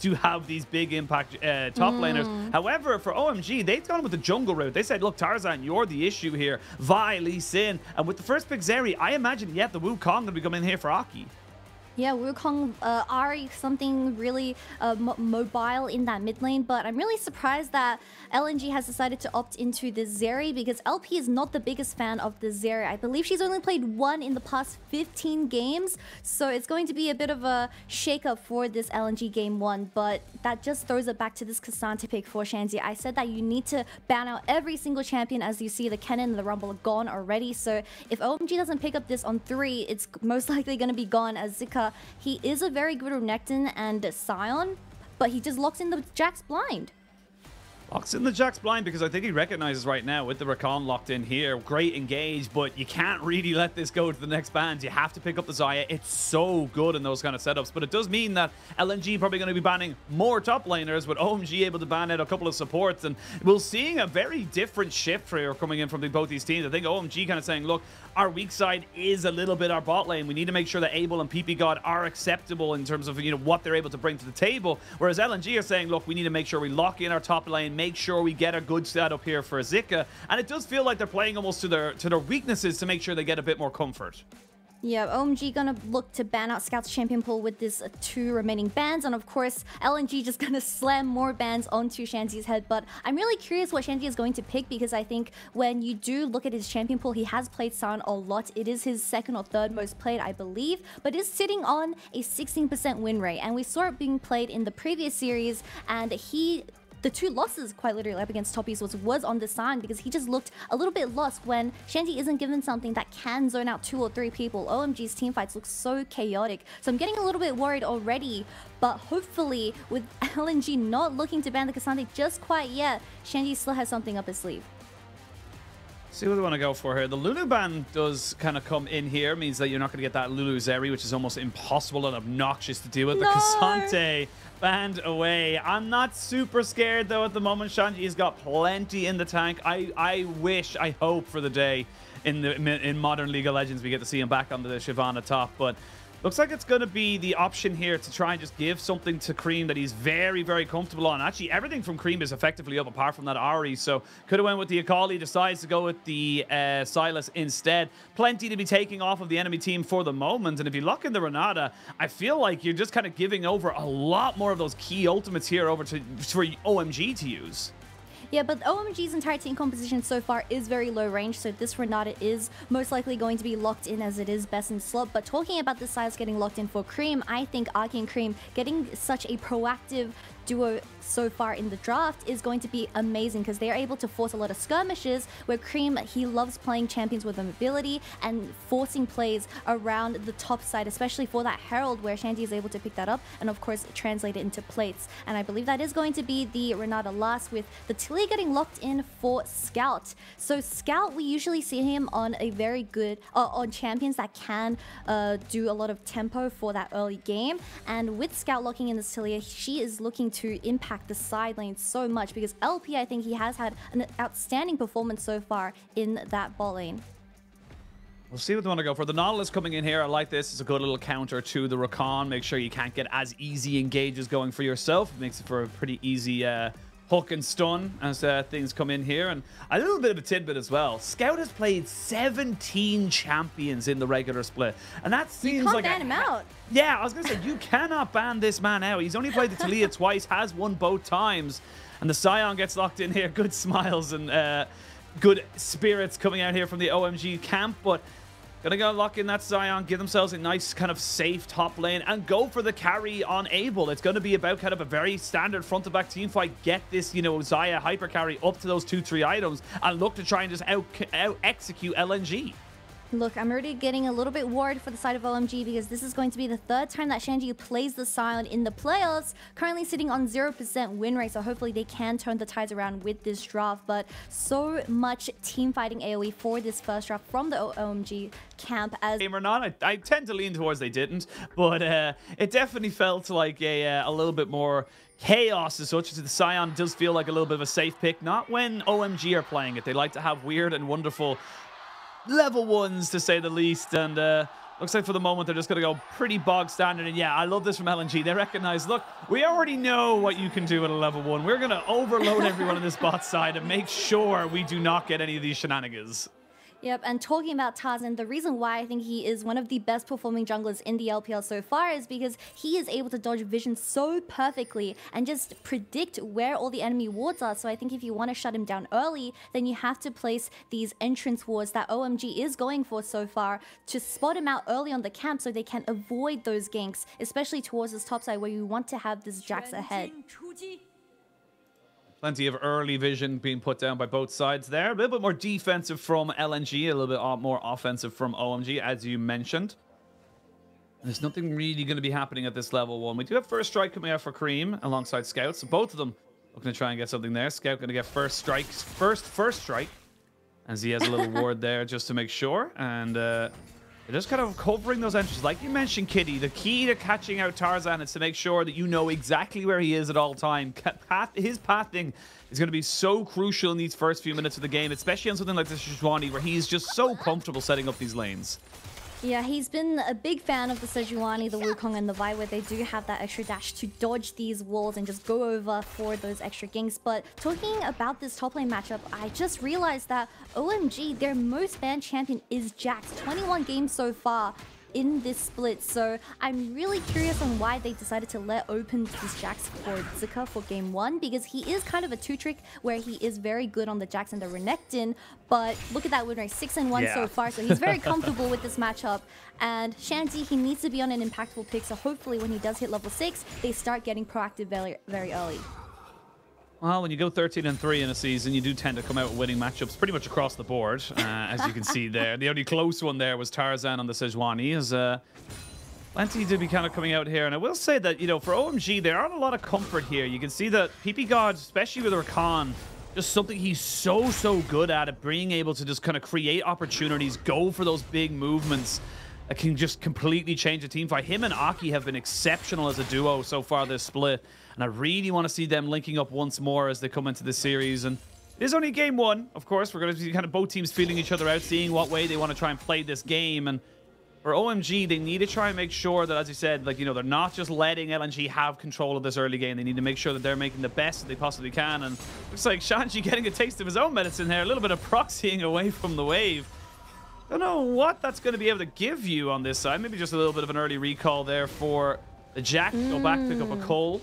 to have these big impact top laners. However, for OMG, they've gone with the jungle route. They said, look, Tarzan, you're the issue here. Vi, Lee Sin. And with the first pick, Zeri, I imagine, yeah, the Wukong going to be coming in here for Aki. Yeah, Wukong, Ari, something really mobile in that mid lane, but I'm really surprised that LNG has decided to opt into the Zeri because LP is not the biggest fan of the Zeri. I believe she's only played one in the past 15 games, so it's going to be a bit of a shake-up for this LNG Game 1, but that just throws it back to this Cassandra pick for Shanji. I said that you need to ban out every single champion. As you see, the Kennen and the Rumble are gone already, so if OMG doesn't pick up this on 3, it's most likely going to be gone as Zika. He is a very good Renekton and Sion, but he just locks in the Jax blind. Locks in the Jax blind because I think he recognizes right now with the Rakan locked in here. Great engage, but you can't really let this go to the next bans. You have to pick up the Xayah. It's so good in those kind of setups, but it does mean that LNG probably going to be banning more top laners, with OMG able to ban out a couple of supports, and we're seeing a very different shift here coming in from both these teams. I think OMG kind of saying, look, our weak side is a little bit our bot lane. We need to make sure that Abel and Ppgod are acceptable in terms of, you know, what they're able to bring to the table. Whereas LNG are saying, look, we need to make sure we lock in our top lane, make sure we get a good setup here for Zika. And it does feel like they're playing almost to their weaknesses to make sure they get a bit more comfort. Yeah, OMG gonna look to ban out Scout's champion pool with this 2 remaining bans, and of course LNG just gonna slam more bans onto Shanji's head. But I'm really curious what Shanji is going to pick, because I think when you do look at his champion pool, he has played Sion a lot. It is his 2nd or 3rd most played, I believe, but is sitting on a 16% win rate, and we saw it being played in the previous series, and the 2 losses quite literally up against Toppies was on the Sion, because he just looked a little bit lost when Shanji isn't given something that can zone out 2 or 3 people. OMG's teamfights look so chaotic, so I'm getting a little bit worried already, but hopefully with LNG not looking to ban the Cassandra just quite yet, Shanji still has something up his sleeve. See what they want to go for here. The Lulu ban does kind of come in here, means that you're not going to get that Lulu Zeri, which is almost impossible and obnoxious to deal with. No. But Cassandra banned away. I'm not super scared though at the moment. Shanji's got plenty in the tank. I hope for the day in modern League of Legends we get to see him back on the Shyvana top, but looks like it's going to be the option here to try and just give something to Creme that he's very, very comfortable on. Actually, everything from Creme is effectively up apart from that Ahri, so could have went with the Akali, decides to go with the Sylas instead. Plenty to be taking off of the enemy team for the moment, and if you lock in the Renata, I feel like you're just kind of giving over a lot more of those key ultimates here over to for OMG to use. Yeah, but OMG's entire team composition so far is very low range, so this Renata is most likely going to be locked in as it is best in slot. But talking about the size getting locked in for Creme, I think Aki and Creme getting such a proactive duo so far in the draft is going to be amazing, because they're able to force a lot of skirmishes where Creme, he loves playing champions with mobility and forcing plays around the top side, especially for that Herald where Shanji is able to pick that up and of course translate it into plates. And I believe that is going to be the Renata last, with the Taliyah getting locked in for Scout. So Scout, we usually see him on a very good on champions that can do a lot of tempo for that early game, and with Scout locking in this Taliyah, she is looking to impact the side lane so much, because LP, I think he has had an outstanding performance so far in that bot lane. We'll see what they want to go for. The Nautilus coming in here, I like this. It's a good little counter to the Rakan. Make sure you can't get as easy engages going for yourself. It makes it for a pretty easy hook and stun as things come in here. And a little bit of a tidbit as well. Scout has played 17 champions in the regular split, and that seems like ban him out. Yeah, I was gonna say, you cannot ban this man out. He's only played the Taliyah twice, has won both times, and the Sion gets locked in here. Good smiles and good spirits coming out here from the OMG camp, but gonna go lock in that Sion, give themselves a nice kind of safe top lane, and go for the carry on Abel. It's going to be about kind of a very standard front-to-back team fight. Get this, you know, Xayah hyper carry up to those 2-3 items, and look to try and just out-execute LNG. Look, I'm already getting a little bit worried for the side of OMG, because this is going to be the 3rd time that Shanji plays the Sion in the playoffs, currently sitting on 0% win rate, so hopefully they can turn the tides around with this draft. But so much team fighting AoE for this first draft from the OMG camp. As game or not, I tend to lean towards they didn't, but it definitely felt like a little bit more chaos as such. The Sion does feel like a little bit of a safe pick, not when OMG are playing it. They like to have weird and wonderful level 1s, to say the least, and Looks like for the moment they're just going to go pretty bog standard. And yeah, I love this from LNG. They recognize, look, we already know what you can do at a level 1. We're going to overload everyone on this bot side and make sure we do not get any of these shenanigans. Yep, and talking about Tarzan, the reason why I think he is one of the best performing junglers in the LPL so far is because he is able to dodge vision so perfectly and just predict where all the enemy wards are. So I think if you want to shut him down early, then you have to place these entrance wards that OMG is going for so far to spot him out early on the camp so they can avoid those ganks, especially towards this top side where you want to have this Jax ahead. Plenty of early vision being put down by both sides there. A little bit more defensive from LNG, a little bit more offensive from OMG, as you mentioned. There's nothing really going to be happening at this level 1. We do have first strike coming out for Creme alongside Scout, so both of them looking to try and get something there. Scout going to get first strike, as he has a little ward there just to make sure. And they're just kind of covering those entries. Like you mentioned, Kitty, the key to catching out Tarzan is to make sure that you know exactly where he is at all time. His pathing is going to be so crucial in these first few minutes of the game, especially on something like this Sejuani, where he's just so comfortable setting up these lanes. Yeah, he's been a big fan of the Sejuani, the Wukong, and the Vi, where they do have that extra dash to dodge these walls and just go over for those extra ganks. But talking about this top lane matchup, I just realized that OMG, their most banned champion is Jax. 21 games so far in this split, so I'm really curious on why they decided to let open this Jax for Zika for game 1, because he is kind of a 2-trick where he is very good on the Jax and the Renekton, but look at that win rate, 6-1 so far, so he's very comfortable with this matchup. And Shanji, he needs to be on an impactful pick, so hopefully when he does hit level 6, they start getting proactive very, very early. Well, when you go 13-3 in a season, you do tend to come out with winning matchups pretty much across the board, as you can see there. The only close one there was Tarzan on the Sejuani. Plenty to be kind of coming out here. And I will say that, you know, for OMG, there aren't a lot of comfort here. You can see that Ppgod, especially with Rakan, just something he's so good at being able to just kind of create opportunities, go for those big movements that can just completely change a team fight. Him and Aki have been exceptional as a duo so far this split. And I really want to see them linking up once more as they come into this series. And it is only game 1, of course. We're going to see kind of both teams feeling each other out, seeing what way they want to try and play this game. And for OMG, they need to try and make sure that, as you said, like, you know, they're not just letting LNG have control of this early game. They need to make sure that they're making the best that they possibly can. And looks like Shanji getting a taste of his own medicine here. A little bit of proxying away from the wave. Don't know what that's going to be able to give you on this side. Maybe just a little bit of an early recall there for the Jack. Go back, pick up a Cole.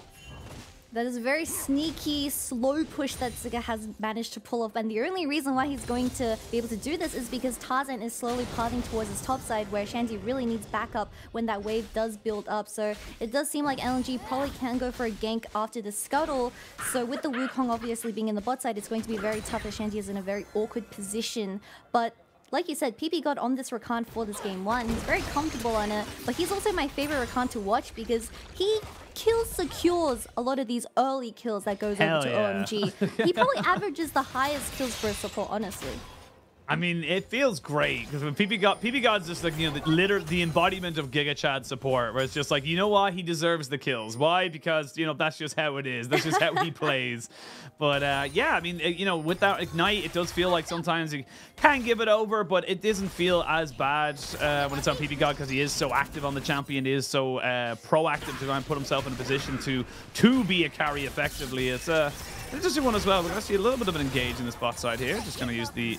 That is a very sneaky, slow push that Zika has managed to pull off. And the only reason why he's going to be able to do this is because Tarzan is slowly pathing towards his top side, where Shanji really needs backup when that wave does build up. So it does seem like LNG probably can go for a gank after the scuttle. So with the Wukong obviously being in the bot side, it's going to be very tough as Shanji is in a very awkward position. But like you said, Ppgod on this Rakan for this game 1. He's very comfortable on it, but he's also my favorite Rakan to watch because he secures a lot of these early kills that goes over to OMG. He probably averages the highest kills for a support, honestly. I mean, it feels great because when Ppgod's just like, you know, the embodiment of Giga Chad support, where it's just like, you know what, he deserves the kills. Why? Because, you know, that's just how it is. That's just how he plays. But yeah, I mean, you know, with that Ignite, it does feel like sometimes you can give it over, but it doesn't feel as bad when it's on Ppgod because he is so active on the champion, he is so proactive to try and put himself in a position to be a carry effectively. It's an interesting one as well. We're going to see a little bit of an engage in this bot side here. Just going to use the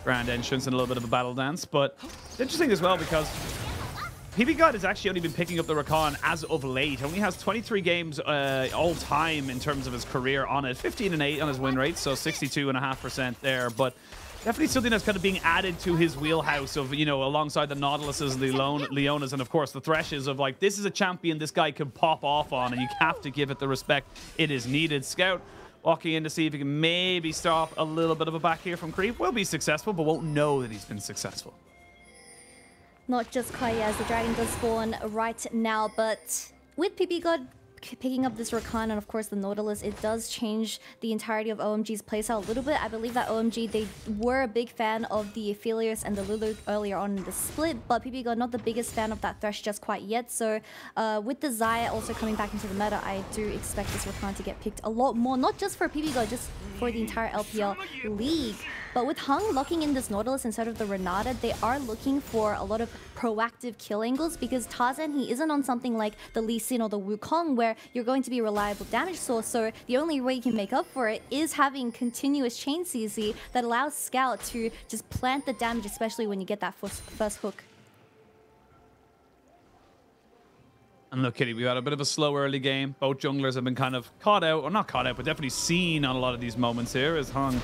grand entrance and a little bit of a battle dance. But it's interesting as well because Ppgod has actually only been picking up the Rakan as of late. Only has 23 games all time in terms of his career on it. 15-8 on his win rate, so 62.5% there. But definitely something that's kind of being added to his wheelhouse of, you know, alongside the Nautiluses, the Leonas, and of course the Threshes of like, this is a champion this guy can pop off on and you have to give it the respect it is needed. Scout walking in to see if he can maybe stop a little bit of a back here from Creme. Will be successful, but won't know that he's been successful. Not just quite as the dragon does spawn right now, but with Ppgod picking up this Rakan and of course the Nautilus, it does change the entirety of OMG's playstyle a little bit. I believe that OMG, they were a big fan of the Aphelios and the Lulu earlier on in the split, but Ppgod not the biggest fan of that Thresh just quite yet. So with the Xayah also coming back into the meta, I do expect this Rakan to get picked a lot more, not just for Ppgod, just for the entire LPL league. But with Hung locking in this Nautilus instead of the Renata, they are looking for a lot of proactive kill angles because Tarzan, he isn't on something like the Lee Sin or the Wukong where you're going to be a reliable damage source. So the only way you can make up for it is having continuous chain CC that allows Scout to just plant the damage, especially when you get that first hook. And look, Kitty, we had a bit of a slow early game. Both junglers have been kind of caught out, or not caught out, but definitely seen on a lot of these moments here as Hung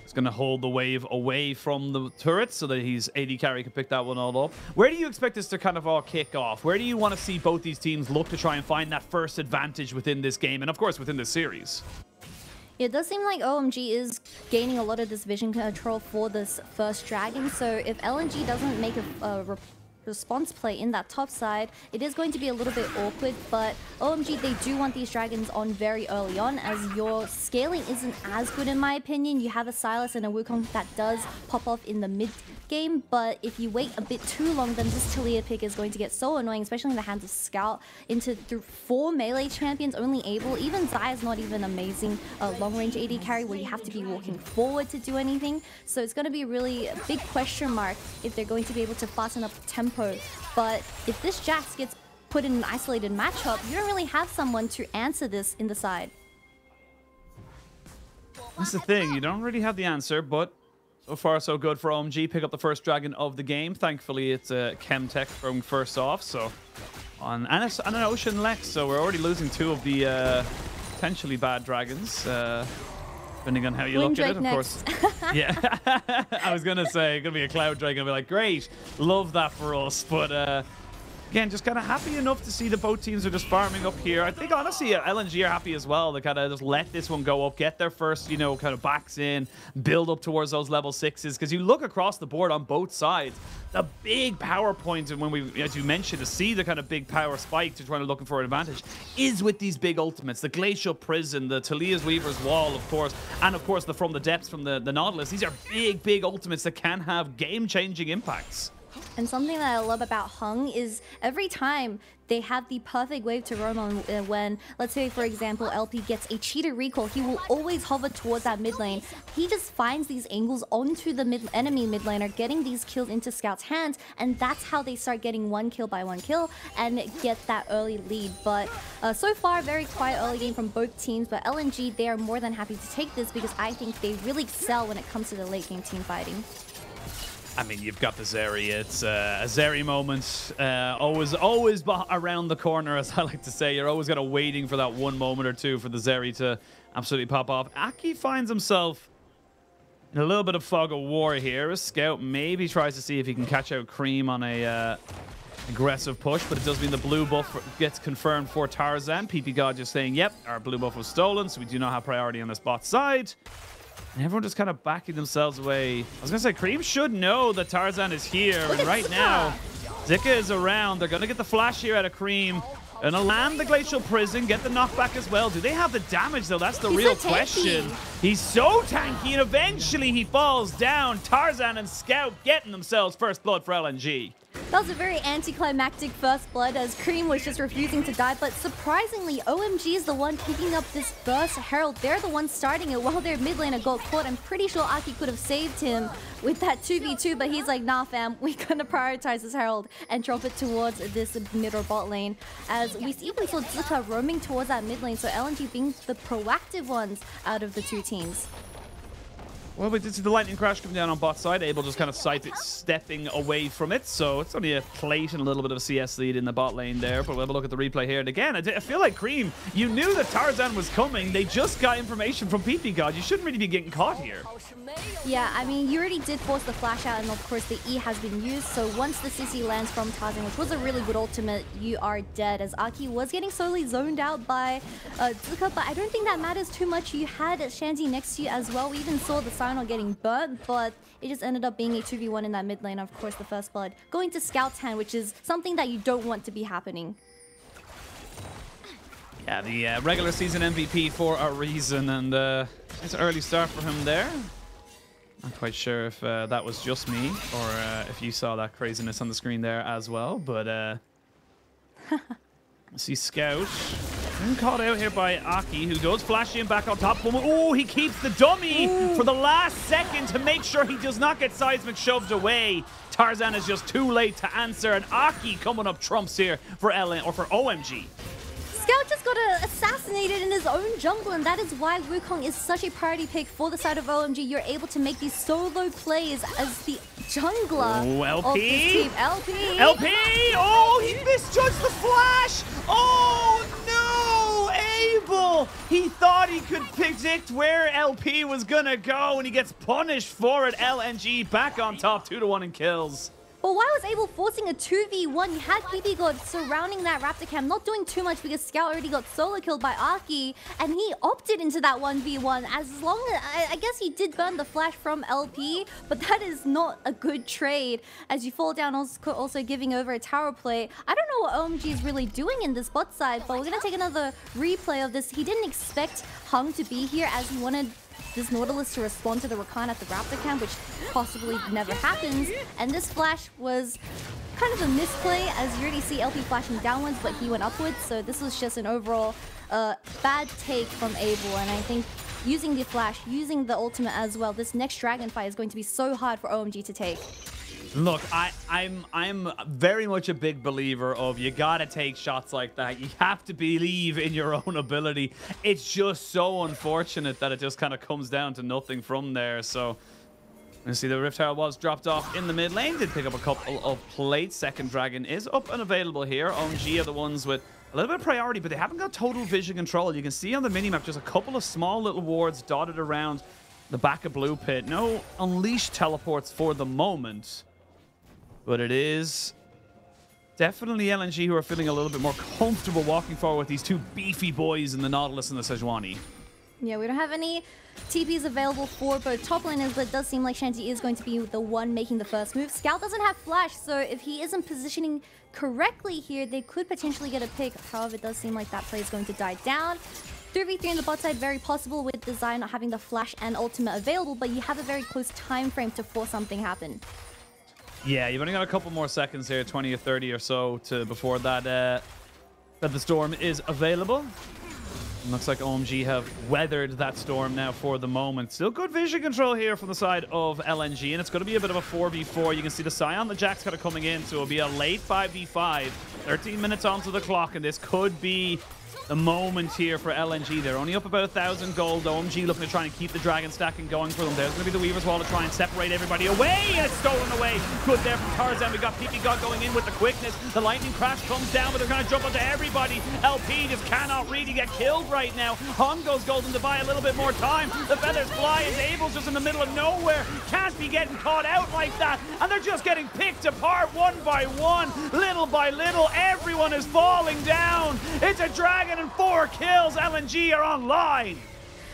is going to hold the wave away from the turrets so that his AD carry can pick that one all up. Where do you expect this to kind of all kick off? Where do you want to see both these teams look to try and find that first advantage within this game and, of course, within this series? It does seem like OMG is gaining a lot of this vision control for this first dragon. So if LNG doesn't make a response play in that top side, it is going to be a little bit awkward, but OMG, they do want these dragons on very early on as your scaling isn't as good in my opinion. You have a Sylas and a Wukong that does pop off in the mid game, but if you wait a bit too long, then this Taliyah pick is going to get so annoying, especially in the hands of Scout through 4 melee champions only able. Even Xayah is not even amazing long-range AD carry where you have to be walking forward to do anything. So it's going to be really a big question mark if they're going to be able to fasten up tempo. But if this Jax gets put in an isolated matchup, you don't really have someone to answer this in the side. That's the thing, you don't really have the answer, but so far so good for OMG. Pick up the first dragon of the game. Thankfully, it's a Chemtech from first off, so and an Ocean Lex, so we're already losing 2 of the potentially bad dragons. Depending on how you look at it, of course. Yeah, I was gonna say gonna be a Cloud Drake and be like, great, love that for us. But again, just kind of happy enough to see that both teams are just farming up here. I think honestly, LNG are happy as well. They kind of just let this one go up, get their first, you know, kind of backs in, build up towards those level 6s. Because you look across the board on both sides, the big power point, and when we, as you mentioned, to see the kind of big power spike to trying to looking for an advantage is with these big ultimates. The Glacial Prison, the Taliyah's Weaver's Wall, of course, and of course the From the Depths from the Nautilus. These are big ultimates that can have game-changing impacts. And something that I love about Hung is every time they have the perfect wave to roam on when, let's say, for example, LP gets a cheater recall, he will always hover towards that mid lane. He just finds these angles onto the enemy mid laner, getting these kills into Scout's hands, and that's how they start getting 1 kill by 1 kill and get that early lead. But so far, very quiet early game from both teams, but LNG, they are more than happy to take this because I think they really excel when it comes to the late game team fighting. I mean, you've got the Zeri. It's a Zeri moment. Always around the corner, as I like to say. You're always kind of waiting for that one moment or two for the Zeri to absolutely pop off. Aki finds himself in a little bit of fog of war here. A Scout maybe tries to see if he can catch out Creme on a aggressive push, but it does mean the blue buff gets confirmed for Tarzan. Ppgod just saying, yep, our blue buff was stolen, so we do not have priority on this bot side. And everyone just kind of backing themselves away. I was going to say, Creme should know that Tarzan is here. And right now, Zika is around. They're going to get the flash here out of Creme. And land the Glacial Prison, get the knockback as well. Do they have the damage, though? That's the real question. He's so tanky, and eventually he falls down. Tarzan and Scout getting themselves first blood for LNG. That was a very anticlimactic first blood as Creme was just refusing to die, but surprisingly, OMG is the one picking up this first Herald. They're the ones starting it while their mid laner got caught. I'm pretty sure Aki could have saved him with that 2v2, but he's like, nah fam, we're gonna prioritize this Herald and drop it towards this mid or bot lane. As we even saw Zika roaming towards that mid lane, so LNG being the proactive ones out of the 2 teams. Well, we did see the lightning crash come down on bot side. Abel just kind of sight it stepping away from it. So it's only a plate and a little bit of a CS lead in the bot lane there. But we'll have a look at the replay here. And again, I feel like Creme, you knew that Tarzan was coming. They just got information from Ppgod. You shouldn't really be getting caught here. Yeah, I mean, you already did force the flash out, and of course the E has been used. So once the CC lands from Tarzan, which was a really good ultimate, you are dead. As Aki was getting slowly zoned out by Zika, but I don't think that matters too much. You had Shanji next to you as well. We even saw the Sion getting burnt, but it just ended up being a 2v1 in that mid lane. Of course, the first blood going to Scout's hand, which is something that you don't want to be happening. Yeah, the regular season MVP for a reason, and it's an early start for him there. Not quite sure if that was just me or if you saw that craziness on the screen there as well, but see Scout being caught out here by Aki, who does flash in back on top. Oh, he keeps the dummy for the last second to make sure he does not get seismic shoved away. Tarzan is just too late to answer, and Aki coming up trumps here for OMG. Scout just got assassinated in his own jungle, and that is why Wukong is such a priority pick for the side of OMG. You're able to make these solo plays as the jungler of this team. LP! Oh, he misjudged the flash! Oh, no! Abel! He thought he could predict where LP was gonna go, and he gets punished for it. LNG back on top, 2-1 in kills. But why was Abel forcing a 2v1? You had Ppgod surrounding that Raptor camp, not doing too much because Scout already got solo killed by Aki, and he opted into that 1v1. As long as, I guess he did burn the flash from LP, but that is not a good trade as you fall down, also giving over a tower play. I don't know what OMG is really doing in this bot side, but we're going to take another replay of this. He didn't expect Hung to be here as he wanted this Nautilus to respond to the Rakan at the Raptor camp, which possibly never happens. And this flash was kind of a misplay, as you already see LP flashing downwards, but he went upwards. So this was just an overall bad take from Abel. And I think using the flash, using the ultimate as well, this next dragon fight is going to be so hard for OMG to take. Look, I'm very much a big believer of you gotta take shots like that. You have to believe in your own ability. It's just so unfortunate that it just kind of comes down to nothing from there. So you see the Rift Tower was dropped off in the mid lane. Did pick up a couple of plates. Second dragon is up and available here. OMG are the ones with a little bit of priority, but they haven't got total vision control. You can see on the minimap just a couple of small little wards dotted around the back of Blue Pit. No unleashed teleports for the moment. But it is definitely LNG who are feeling a little bit more comfortable walking forward with these two beefy boys in the Nautilus and the Sejuani. Yeah, we don't have any TPs available for both top laners, but it does seem like Shanji is going to be the one making the first move. Scout doesn't have flash, so if he isn't positioning correctly here, they could potentially get a pick. However, it does seem like that play is going to die down. 3v3 in the bot side, very possible with the Xayah not having the flash and ultimate available, but you have a very close time frame to force something happen. Yeah, you've only got a couple more seconds here, 20 or 30 or so, to before that that the storm is available. And looks like OMG have weathered that storm now for the moment. Still good vision control here from the side of LNG, and it's going to be a bit of a 4v4. You can see the Sion, the Jack's kind of coming in, so it'll be a late 5v5. 13 minutes onto the clock, and this could be the moment here for LNG. They're only up about 1,000 gold. OMG looking to try and keep the dragon stacking going for them. There's going to be the Weaver's Wall to try and separate everybody away, and it's stolen away. Good there from Tarzan. We got Ppgod going in with the quickness. The lightning crash comes down, but they're going to jump onto everybody. LP just cannot really get killed right now. Hung goes golden to buy a little bit more time. The feathers fly, and Abel's just in the middle of nowhere. Can't be getting caught out like that, and they're just getting picked apart one by one, little by little. Everyone is falling down. It's a dragon and 4 kills. LNG are online.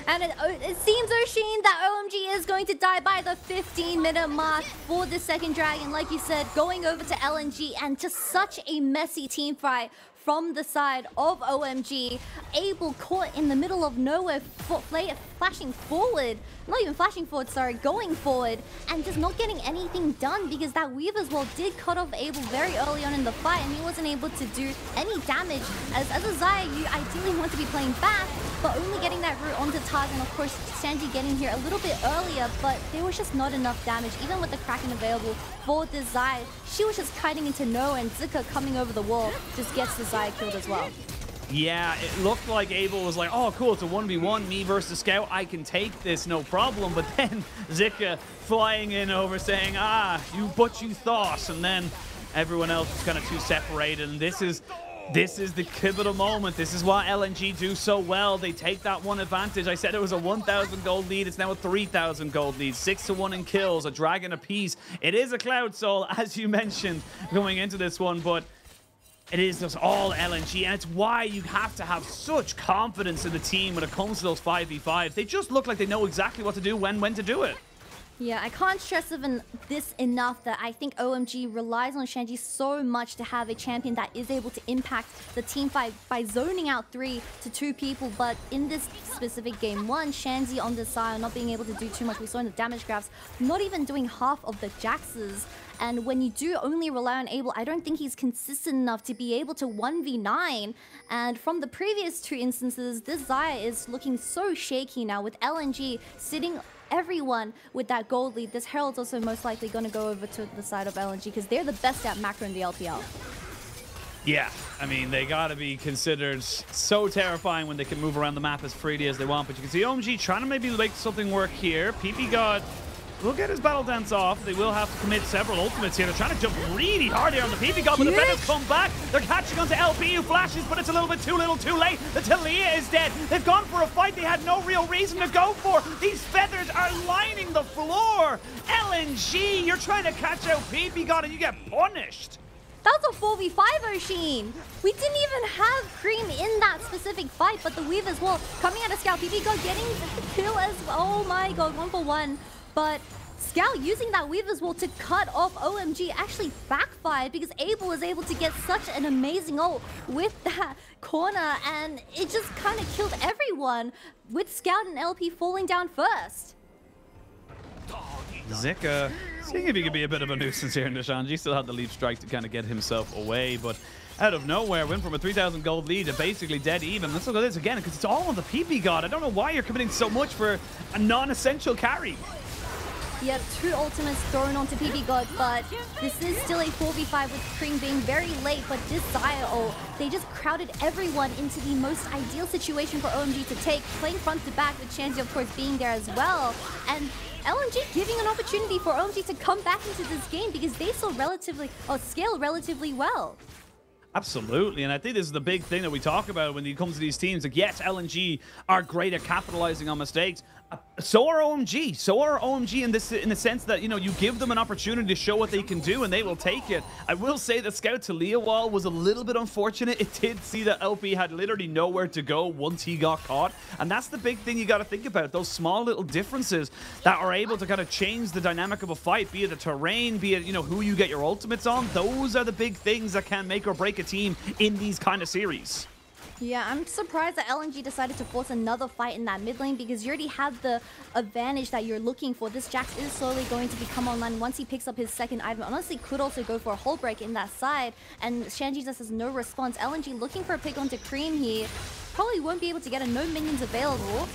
And it seems, Oisin, that OMG is going to die by the 15-minute mark for the second dragon. Like you said, going over to LNG, and just such a messy team fight from the side of OMG. Abel caught in the middle of nowhere, flashing forward. Not even flashing forward, sorry, going forward, and just not getting anything done because that Weaver's Wall did cut off Abel very early on in the fight, and he wasn't able to do any damage. As a Xayah, you ideally want to be playing back, but only getting that route onto Tarzan. Of course, Shanji getting here a little bit earlier, but there was just not enough damage. Even with the Kraken available for the Xayah, she was just kiting into nowhere, and Zika coming over the wall just gets the Xayah killed as well. Yeah, it looked like Abel was like, oh, cool, it's a 1v1, me versus Scout. I can take this, no problem. But then Zika flying in over saying, you thought. And then everyone else is kind of too separated. And this is the pivotal moment. This is what LNG do so well. They take that one advantage. I said it was a 1,000 gold lead. It's now a 3,000 gold lead. 6-1 in kills, a dragon apiece. It is a Cloud Soul, as you mentioned, going into this one. But it is just all LNG, and it's why you have to have such confidence in the team when it comes to those 5v5s. They just look like they know exactly what to do when to do it. Yeah, I can't stress even this enough that I think OMG relies on Shanji so much to have a champion that is able to impact the team fight by zoning out 3 to 2 people. But in this specific game 1, Shanji on the side not being able to do too much. We saw in the damage graphs, not even doing half of the Jaxes. And when you do only rely on Abel, I don't think he's consistent enough to be able to 1v9. And from the previous 2 instances, this Xayah is looking so shaky now with LNG sitting everyone with that gold lead. This Herald's also most likely going to go over to the side of LNG because they're the best at macro in the LPL. Yeah, I mean, they got to be considered so terrifying when they can move around the map as freely as they want. But you can see OMG trying to maybe make something work here. Ppgod will get his battle dance off. They will have to commit several ultimates here. They're trying to jump really hard here on the Ppgod, but the feathers come back. They're catching onto LP, who flashes, but it's a little bit too little too late. The Taliyah is dead. They've gone for a fight they had no real reason to go for. These feathers are lining the floor. LNG, you're trying to catch out Ppgod and you get punished. That was a 4v5, Oisin. We didn't even have Creme in that specific fight, but the Weave as well. Coming out of Scout, Ppgod getting the kill as well. Oh my god, 1 for 1. But Scout using that Weave as well to cut off OMG actually backfired because Abel was able to get such an amazing ult with that corner, and it just kind of killed everyone with Scout and LP falling down first. Zika seeing if he could be a bit of a nuisance here in the Shanji. Still had the leap strike to kind of get himself away, but out of nowhere went from a 3,000 gold lead to basically dead even. Let's look at this again because it's all on the Ppgod. I don't know why you're committing so much for a non-essential carry. Yeah, 2 ultimates thrown onto Ppgod, but this is still a 4v5 with Creme being very late, but this Xayah ult, they just crowded everyone into the most ideal situation for OMG to take, playing front to back with Shanji of course being there as well, and LNG giving an opportunity for OMG to come back into this game because they still scale relatively well. Absolutely, and I think this is the big thing that we talk about when it comes to these teams. Like, yes, LNG are great at capitalizing on mistakes. So are OMG. So are OMG in the sense that, you know, you give them an opportunity to show what they can do and they will take it. I will say that Scout Taliyah wall was a little bit unfortunate. It did see that LP had literally nowhere to go once he got caught. And that's the big thing you got to think about. Those small little differences that are able to kind of change the dynamic of a fight, be it the terrain, be it, you know, who you get your ultimates on. Those are the big things that can make or break a team in these kind of series. Yeah, I'm surprised that LNG decided to force another fight in that mid lane because you already have the advantage that you're looking for. This Jax is slowly going to become online once he picks up his second item. Honestly, could also go for a whole break in that side, and Shanji just has no response. LNG looking for a pick onto Creme here. Probably won't be able to get a no minions available.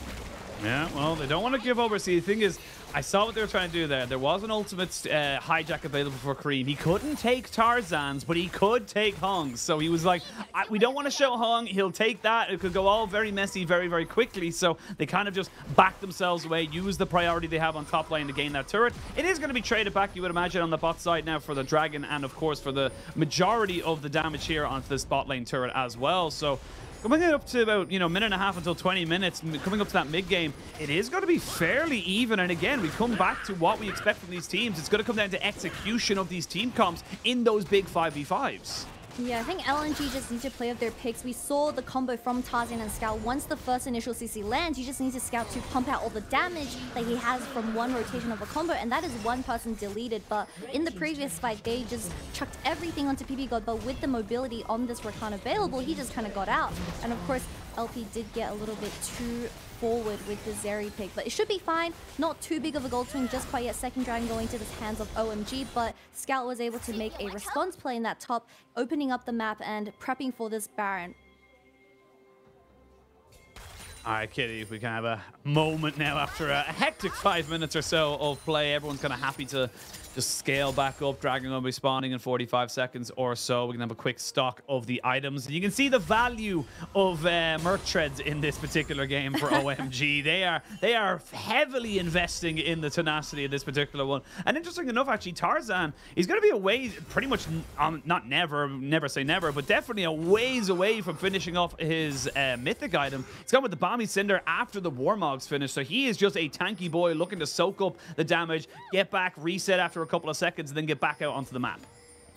Yeah, well, they don't want to give over. See, the thing is, I saw what they were trying to do there. There was an ultimate hijack available for Creme. He couldn't take Tarzan's, but he could take Hung's. So he was like, we don't want to show Hung. He'll take that. It could go all very messy very, very quickly. So they kind of just backed themselves away, used the priority they have on top lane to gain that turret. It is going to be traded back, you would imagine, on the bot side now for the Dragon and, of course, for the majority of the damage here onto this bot lane turret as well. So coming up to about, you know, minute and a half until 20 minutes, coming up to that mid-game, it is going to be fairly even. And again, we come back to what we expect from these teams. It's going to come down to execution of these team comps in those big 5v5s. Yeah, I think LNG just need to play up their picks. We saw the combo from Tarzan and Scout. Once the first initial CC lands, you just need to Scout to pump out all the damage that he has from one rotation of a combo, and that is one person deleted. But in the previous fight, they just chucked everything onto Ppgod, but with the mobility on this Rakan available, he just kind of got out. And of course, LP did get a little bit too forward with the Zeri pick, but it should be fine. Not too big of a gold swing just quite yet. Second dragon going to the hands of OMG, but Scout was able to make a response play in that top, opening up the map and prepping for this Baron. All right, Kitty, if we can have a moment now after a hectic 5 minutes or so of play. Everyone's kind of happy to just scale back up. Dragon will be spawning in 45 seconds or so. We can have a quick stock of the items. You can see the value of merc treads in this particular game for OMG. They are heavily investing in the tenacity of this particular one. And interesting enough, actually, Tarzan, he's going to be away pretty much, not never say never, but definitely a ways away from finishing off his mythic item. He's gone with the Bomby Cinder after the Warmog's finish. So he is just a tanky boy looking to soak up the damage, get back, reset after a couple of seconds, and then get back out onto the map.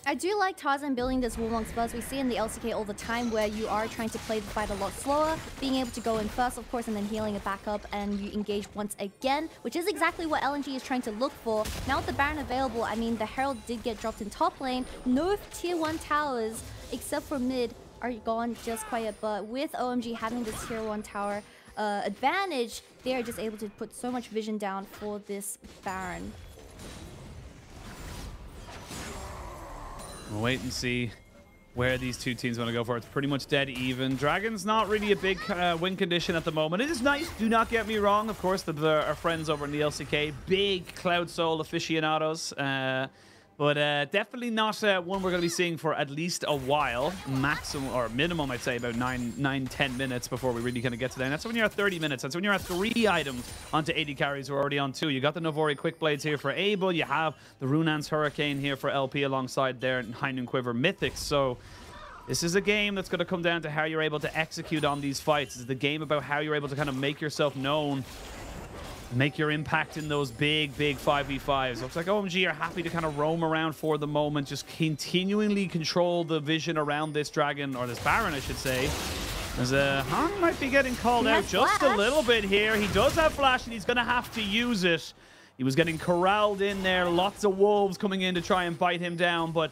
I do like Tarzan building this Wukong first. We see in the LCK all the time where you are trying to play the fight a lot slower, being able to go in first, of course, and then healing it back up, and you engage once again, which is exactly what LNG is trying to look for. Now with the Baron available, I mean, the Herald did get dropped in top lane. No tier 1 towers, except for mid, are gone just quite yet, but with OMG having this tier 1 tower advantage, they are just able to put so much vision down for this Baron. We'll wait and see where these two teams want to go for. It's pretty much dead even. Dragon's not really a big win condition at the moment. It is nice, do not get me wrong. Of course, our friends over in the LCK, big Cloud Soul aficionados. But definitely not one we're going to be seeing for at least a while. Maximum, or minimum, I'd say, about 9-10 minutes before we really kind of get to there. And that's when you're at 30 minutes. That's when you're at 3 items onto 80 carries. We're already on 2. You got the Navori Quick Blades here for Abel. You have the Runan's Hurricane here for LP alongside their Heinun Quiver Mythics. So this is a game that's going to come down to how you're able to execute on these fights. It's the game about how you're able to kind of make yourself known, make your impact in those big 5v5s. Looks like OMG are happy to kind of roam around for the moment, just continually control the vision around this dragon, or this Baron, I should say. As Han might be getting called out just a little bit here. He does have flash, and he's going to have to use it. He was getting corralled in there. Lots of wolves coming in to try and bite him down, but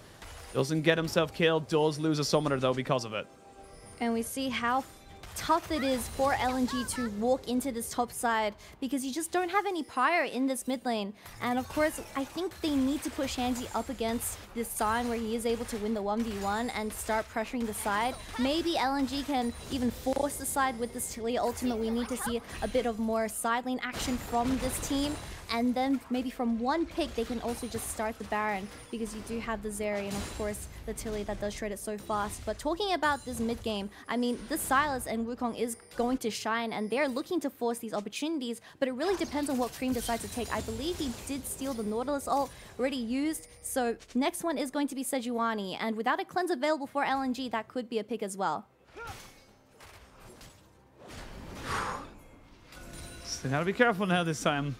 doesn't get himself killed. Does lose a summoner, though, because of it. And we see how tough it is for LNG to walk into this top side because you just don't have any prior in this mid lane. And of course, I think they need to put Shanji up against this Sion where he is able to win the 1v1 and start pressuring the side. Maybe LNG can even force the side with this Taliyah ultimate. We need to see a bit of more side lane action from this team. And then maybe from one pick, they can also just start the Baron because you do have the Zeri and of course the Taliyah that does shred it so fast. But talking about this mid game, I mean, this Sylas and Wukong is going to shine and they're looking to force these opportunities, but it really depends on what Creme decides to take. I believe he did steal the Nautilus ult, already used. So next one is going to be Sejuani, and without a cleanse available for LNG, that could be a pick as well. So gotta be careful now this time.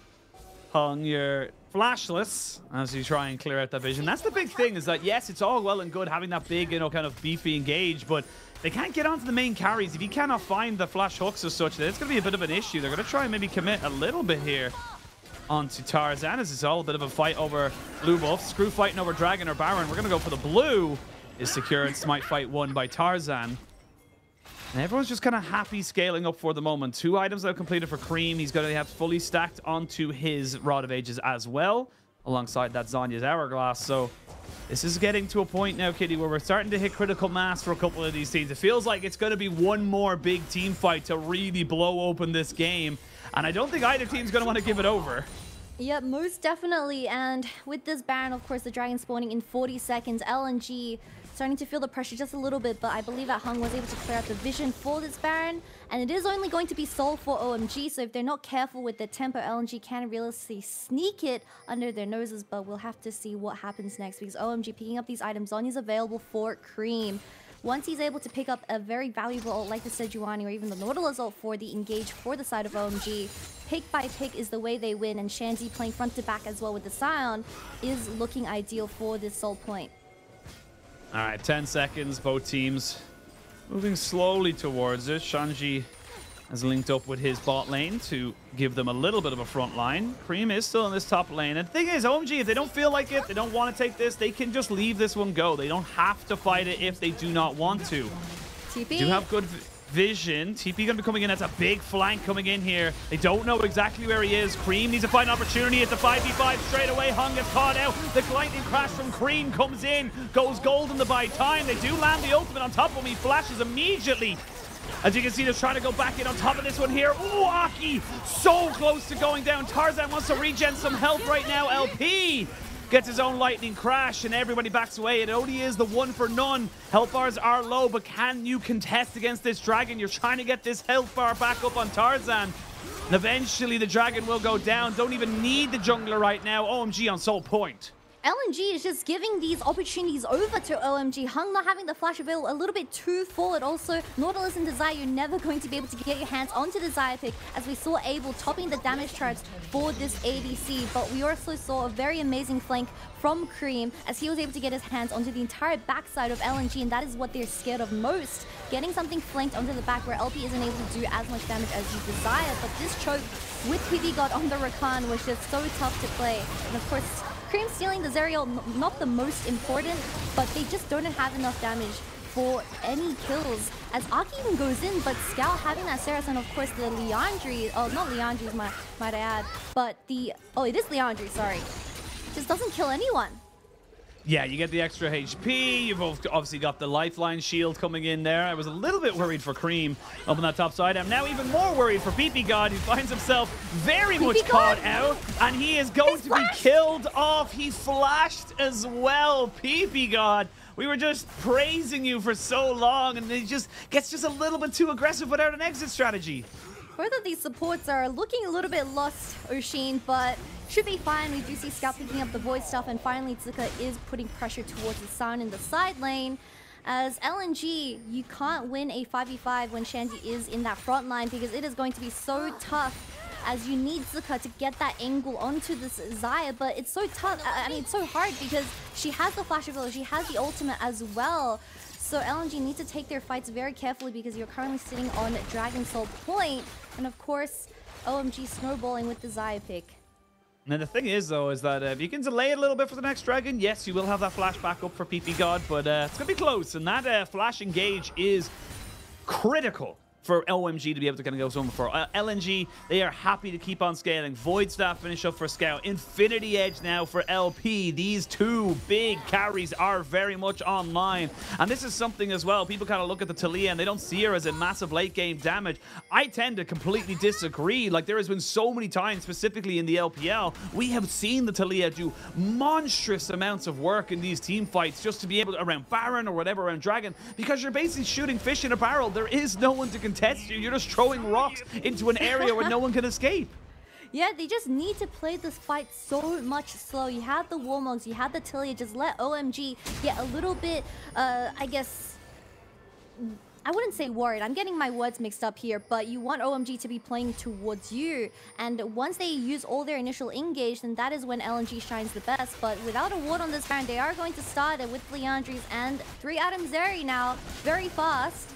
Hung, you're flashless as you try and clear out that vision. That's the big thing, is that yes, it's all well and good having that big, you know, kind of beefy engage, but they can't get onto the main carries. If you cannot find the flash hooks as such, then it's going to be a bit of an issue. They're going to try and maybe commit a little bit here onto Tarzan, as it's all a bit of a fight over blue buff. Screw fighting over Dragon or Baron. We're going to go for the blue. Is secured. Smite fight won by Tarzan. And everyone's just kind of happy scaling up for the moment. 2 items that have completed for Creme. He's going to have fully stacked onto his Rod of Ages as well, alongside that Zhonya's Hourglass. So this is getting to a point now, Kitty, where we're starting to hit critical mass for a couple of these teams. It feels like it's going to be one more big team fight to really blow open this game. And I don't think either team's going to want to give it over. Yep, most definitely. And with this Baron, of course, the Dragon spawning in 40 seconds, LNG starting to feel the pressure just a little bit, but I believe that Hung was able to clear out the vision for this Baron, and it is only going to be sold for OMG, so if they're not careful with their tempo, LNG can realistically sneak it under their noses, but we'll have to see what happens next, because OMG picking up these items, Zhonya's available for Creme. Once he's able to pick up a very valuable ult like the Sejuani or even the Nautilus ult for the engage for the side of OMG, pick by pick is the way they win, and Shanji playing front to back as well with the Sion is looking ideal for this soul point. All right, 10 seconds, both teams moving slowly towards it. Shanji has linked up with his bot lane to give them a little bit of a front line. Creme is still in this top lane. And the thing is, OMG, if they don't feel like it, they don't want to take this, they can just leave this one go. They don't have to fight it if they do not want to. TP. They do have good vision. TP going to be coming in. That's a big flank coming in here. They don't know exactly where he is. Creme needs to find an opportunity. It's a 5v5 straight away. Hung gets caught out. The lightning crash from Creme comes in. Goes golden to buy time. They do land the ultimate on top of him. He flashes immediately. As you can see, they're trying to go back in on top of this one here. Ooh, Aki! So close to going down. Tarzan wants to regen some health right now. LP gets his own lightning crash, and everybody backs away. It only is the one for none. Health bars are low, but can you contest against this dragon? You're trying to get this health bar back up on Tarzan. And eventually the dragon will go down. Don't even need the jungler right now. OMG on soul point. LNG is just giving these opportunities over to OMG. Hung not having the flash available a little bit too forward. Also, Nautilus and Xayah, you're never going to be able to get your hands onto the Xayah pick, as we saw Abel topping the damage charts for this ADC. But we also saw a very amazing flank from Creme, as he was able to get his hands onto the entire backside of LNG, and that is what they're scared of most. Getting something flanked onto the back where LP isn't able to do as much damage as you desire. But this choke with Ppgod on the Rakan was just so tough to play. And of course, Creme stealing the Zeri, not the most important, but they just don't have enough damage for any kills. As Aki even goes in, but Scout having that Seras, and of course the Liandry, oh, not Liandry's, might I add, but the, oh, it is Liandry, sorry. Just doesn't kill anyone. Yeah, you get the extra HP. You've obviously got the lifeline shield coming in there. I was a little bit worried for Creme up on that top side. I'm now even more worried for Ppgod, who finds himself very much caught out, and he is going to be killed off. He flashed as well. Ppgod, we were just praising you for so long, and he just gets just a little bit too aggressive without an exit strategy. Both of these supports are looking a little bit lost, Oisin, but should be fine. We do see Scout picking up the void stuff, and finally Zika is putting pressure towards the Sion in the side lane. As LNG, you can't win a 5v5 when Shanji is in that front line, because it is going to be so tough, as you need Zika to get that angle onto this Xayah. But it's so tough, I mean, it's so hard, because she has the flash ability, she has the ultimate as well. So LNG need to take their fights very carefully, because you're currently sitting on Dragon Soul point. And of course, OMG snowballing with the Xayah pick. And the thing is, though, is that if you can delay it a little bit for the next Dragon, yes, you will have that flash back up for Ppgod, but it's going to be close. And that flash engage is critical for OMG to be able to kind of go somewhere for. LNG, they are happy to keep on scaling. Void Staff finish up for Scout. Infinity Edge now for LP. These two big carries are very much online. And this is something as well. People kind of look at the Taliyah and they don't see her as a massive late game damage. I tend to completely disagree. Like, there has been so many times, specifically in the LPL, we have seen the Taliyah do monstrous amounts of work in these team fights just to be able to, around Baron or whatever, around Dragon, because you're basically shooting fish in a barrel. There is no one to contest you. You're just throwing rocks into an area where no one can escape. Yeah, they just need to play this fight so much slow. You have the Warmogs, you have the Taliyah. Just let OMG get a little bit, I guess, I wouldn't say worried. I'm getting my words mixed up here, but you want OMG to be playing towards you. And once they use all their initial engage, then that is when LNG shines the best. But without a ward on this Baron, they are going to start it with Liandry's and 3-item Zeri now, very fast.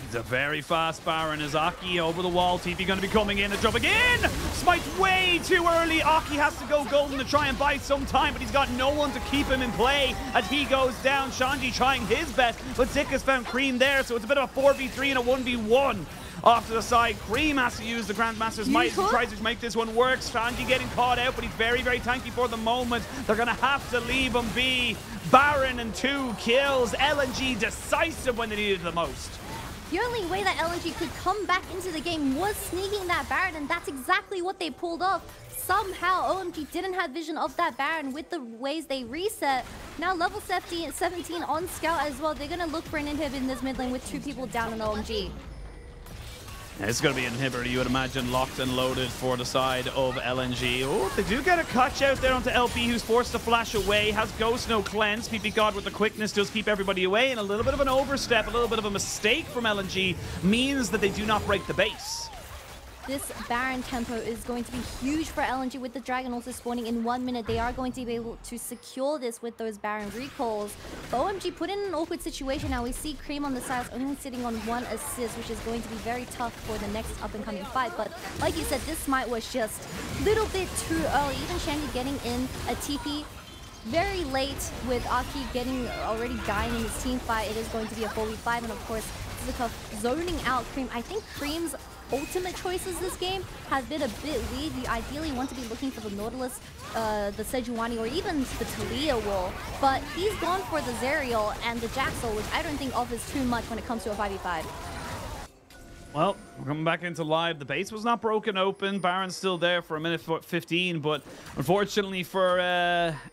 It's a very fast Baron as Aki over the wall. TP going to be coming in and jumping in. Smite's way too early. Aki has to go golden to try and buy some time, but he's got no one to keep him in play as he goes down. Shanji trying his best, but Zika's found Creme there, so it's a bit of a 4v3 and a 1v1. Off to the side, Creme has to use the Grandmaster's might as he tries to make this one work. Shanji getting caught out, but he's very, very tanky for the moment. They're going to have to leave him be. Baron and 2 kills. LNG decisive when they needed it the most. The only way that LNG could come back into the game was sneaking that Baron, and that's exactly what they pulled off. Somehow, OMG didn't have vision of that Baron with the ways they reset. Now, level 17 on Scout as well. They're going to look for an inhib in this mid lane with 2 people down on OMG. It's going to be an inhibitor, you would imagine, locked and loaded for the side of LNG. Oh, they do get a catch out there onto LP, who's forced to flash away. Has Ghost no cleanse. Ppgod with the quickness does keep everybody away, and a little bit of an overstep, a little bit of a mistake from LNG means that they do not break the base. This Baron tempo is going to be huge for LNG with the Dragon also spawning in 1 minute. They are going to be able to secure this with those Baron recalls. But OMG put in an awkward situation now. We see Creme on the side only sitting on 1 assist, which is going to be very tough for the next up-and-coming fight. But like you said, this smite was just a little bit too early. Even Shanji getting in a TP very late with Aki getting already dying in his team fight. It is going to be a 4v5, and of course, Zika zoning out Creme. I think Creme's ultimate choices this game have been a bit weird. You ideally want to be looking for the Nautilus, the Sejuani, or even the Taliyah wall, but he's gone for the Zerial and the Jaxal, which I don't think offers too much when it comes to a 5v5. Well, we're coming back into live. The base was not broken open. Baron's still there for a minute 15, but unfortunately for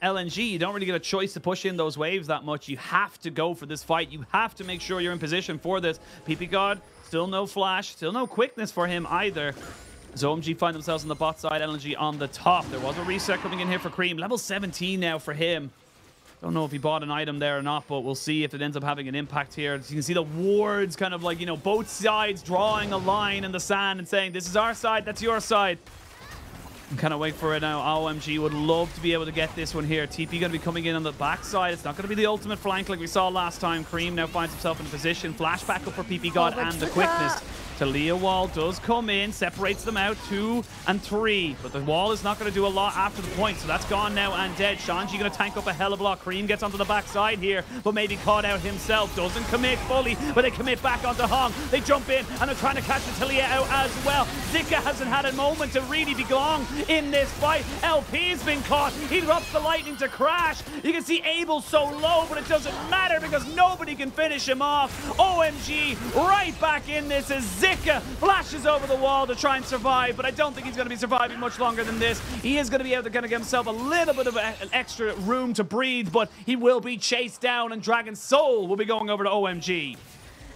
LNG, you don't really get a choice to push in those waves that much. You have to go for this fight. You have to make sure you're in position for this. Ppgod, still no flash, still no quickness for him either. As OMG find themselves on the bot side, LNG on the top. There was a reset coming in here for Creme. Level 17 now for him. Don't know if he bought an item there or not, but we'll see if it ends up having an impact here. As you can see the wards kind of like, you know, both sides drawing a line in the sand and saying, this is our side, that's your side. I'm kind of waiting for it now. OMG would love to be able to get this one here. TP going to be coming in on the backside. It's not going to be the ultimate flank like we saw last time. Creme now finds himself in a position. Flashback up for Ppgod and the quickness. Taliyah wall does come in, separates them out 2 and 3, but the wall is not going to do a lot after the point, so that's gone now and dead. Shanji going to tank up a hella block. Creme gets onto the backside here, but maybe caught out himself. Doesn't commit fully, but they commit back onto Hong. They jump in and are trying to catch the Taliyah out as well. Zika hasn't had a moment to really belong in this fight. LP's been caught. He drops the lightning to crash. You can see Abel so low, but it doesn't matter because nobody can finish him off. OMG right back in this as Zika flashes over the wall to try and survive, but I don't think he's going to be surviving much longer than this. He is going to be able to kind of give himself a little bit of an extra room to breathe, but he will be chased down, and Dragon's Soul will be going over to OMG.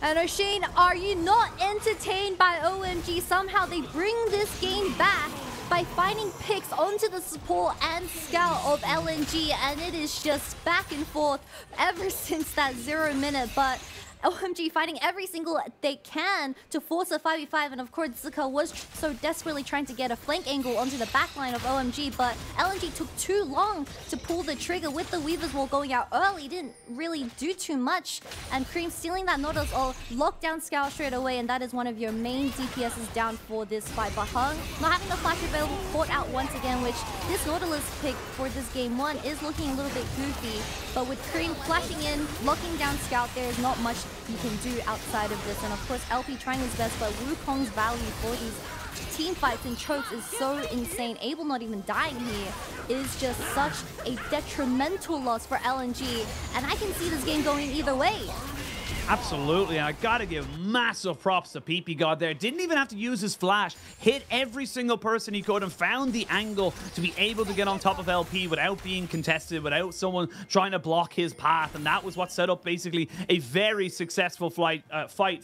And Oisin, are you not entertained by OMG? Somehow they bring this game back by finding picks onto the support and scout of LNG, and it is just back and forth ever since that 0 minute, but OMG fighting every single they can to force a 5v5, and of course Zika was so desperately trying to get a flank angle onto the backline of OMG, but LNG took too long to pull the trigger with the Weaver's Wall going out early. Didn't really do too much, and Creme stealing that Nautilus all locked down Scout straight away, and that is one of your main DPSs down for this fight. But Hung not having the flash available, fought out once again, which this Nautilus pick for this game 1 is looking a little bit goofy, but with Creme flashing in, locking down Scout, there is not much you can do outside of this. And of course LP trying his best, but Wukong's value for these team fights and chokes is so insane. Abel not even dying here is just such a detrimental loss for LNG, and I can see this game going either way. Absolutely, and I gotta give massive props to Ppgod there. Didn't even have to use his flash. Hit every single person he could and found the angle to be able to get on top of LP without being contested, without someone trying to block his path, and that was what set up basically a very successful fight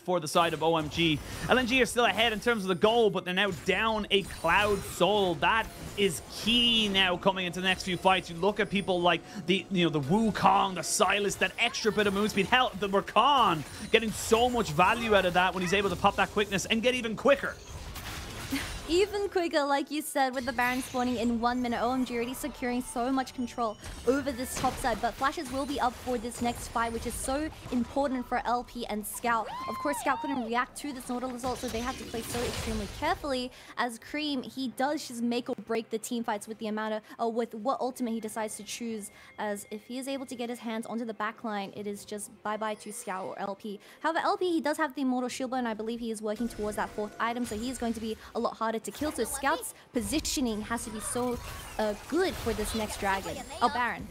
for the side of OMG. LNG are still ahead in terms of the goal, but they're now down a Cloud Soul. That is key now coming into the next few fights. You look at people like the Wukong, the Sylas, that extra bit of move speed. Hell, the Rakan getting so much value out of that when he's able to pop that quickness and get even quicker. Even quicker, like you said, with the Baron spawning in 1 minute. OMG already securing so much control over this top side, but flashes will be up for this next fight, which is so important for LP and Scout. Of course, Scout couldn't react to this Nautilus result, so they have to play so extremely carefully. As Creme, he does just make or break the team fights with the amount of, with what ultimate he decides to choose, as if he is able to get his hands onto the backline, it is just bye-bye to Scout or LP. However, LP, he does have the Immortal Shield, and I believe he is working towards that 4th item, so he is going to be a lot harder to kill. So Scout's positioning has to be so good for this next Dragon. Oh, Baron.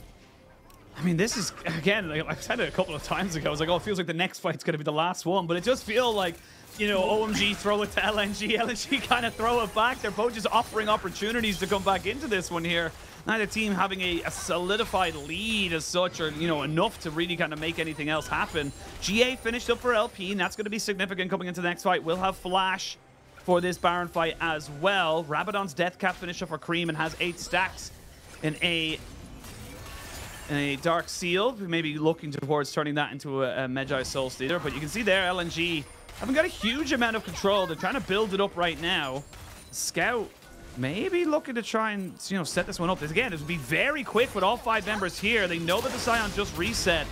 I mean, this is, again, like I said it a couple of times ago, I was like, oh, it feels like the next fight's going to be the last one, but it just feels like, you know, OMG throw it to LNG, LNG kind of throw it back. They're both just offering opportunities to come back into this one here. Neither team having a solidified lead as such, or, you know, enough to really kind of make anything else happen. GA finished up for LP, and that's going to be significant coming into the next fight. We'll have Flash for this Baron fight as well. Rabadon's Death Cap finished up for Creme and has 8 stacks in a Dark Seal. We may be looking towards turning that into a Magi Soul Stealer, but you can see there LNG haven't got a huge amount of control. They're trying to build it up right now. Scout maybe looking to try and, you know, set this one up. This again, it would be very quick with all 5 members here. They know that the Sion just reset.